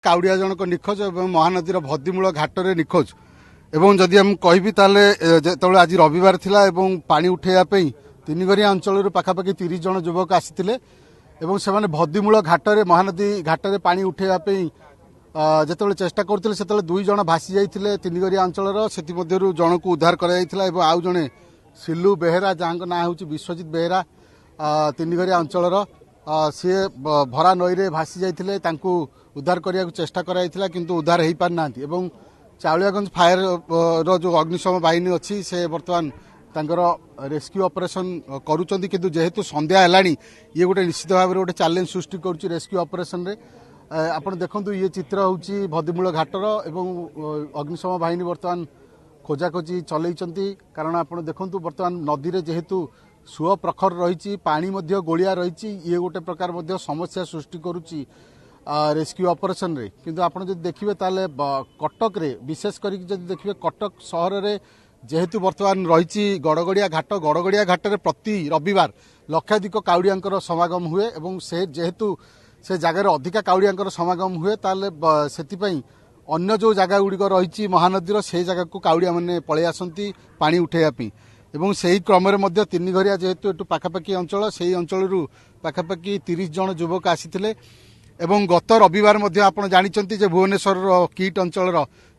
काउड़िया जनक निखोज और महानदीर भद्दीमूल घाटर निखोज एवं जदि हम कहि ताले जो आज रविवार थिला एवं पानी उठेबापी तीनगरिया अंचल पाखापाखि 30 जन युवक आसीथिले एवं से भद्दीमूल घाटर महानदी घाटर पानी उठेबापी जिते चेष्टा करते से 2 जन भासी जाते तीनगरिया अंचल से जन को उद्धार कर आउ जड़े सिलु बेहेरा जहाँ ना हूँ विश्वजित बेहेरा तीनगरिया अंचल सी भरा नईरे भासी जाते उद्धार करने चेष्टा कराइला किंतु उद्धार हो पारि ना चाउलियागंज फायर रो जो अग्निशम बाहिनी अच्छी से बर्तमान तांकर रेस्क्यू ऑपरेशन करूचंदी किंतु जेहेतु संध्या है ये गोटे निश्चित भाव में गोटे चैलेंज सृष्टि करुच्ची रेस्क्यू ऑपरेशन रे आपण देखंतु ये चित्र होची भद्दीमूल घाटर एवं अग्निशम बाहिनी बर्तमान खोजाखोजी चलैचंती कारण आपण देखंतु बर्तमान नदी रे जेहेतु सुह प्रखर रही पानी मध्य गोलिया रही ये गोटे प्रकार मध्य समस्या सृष्टि करुच्ची रेस्क्यू ऑपरेशन रे किंतु आपण जदि देखिबे ताले कटक रे विशेष करी जदि देखिबे कटक शहर रे जेहेतु बर्तमान रही गड़गड़िया घाट रे प्रति रविवार लक्षाधिक काउड़ियांकर समागम हुए एवं से जेहेतु से जगार अधिका काउड़ियांकर समागम हुए ताले सेतिपई अन्य जो जगह गुड़िक रही महानदीर से जगह को काउड़िया मैंने पलि आसती पानी उठेबापी एवं से ही क्रम में तीनघरिया जेहेतु एटू पाखापाखि अंचल से अंचल पाखापाखि 30 जन युवक आसीथिले एवं गत रविवार आपण जानिचंती जे भुवनेश्वर किट अंचल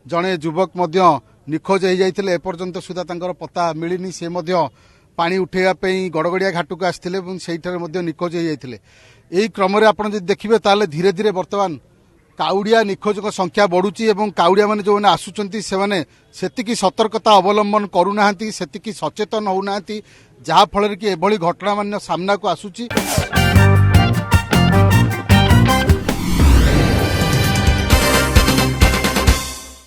जड़े युवक निखोज हो जाते एपर्यंत सुधा तांकर पता मिलनी से पानी उठेबापी गड़गड़िया घाट को आसते से निखोज हो जाते यही क्रम में आप देखिए ताले धीरे धीरे बर्तमान काउड़िया निखोज संख्या बढ़ुची एवं काउड़िया माने जो आसुचंती से सतर्कता अवलंबन करूना सेतिकी सचेतन होना जहाँ फल कि एभली घटना मान सामना को आसुची।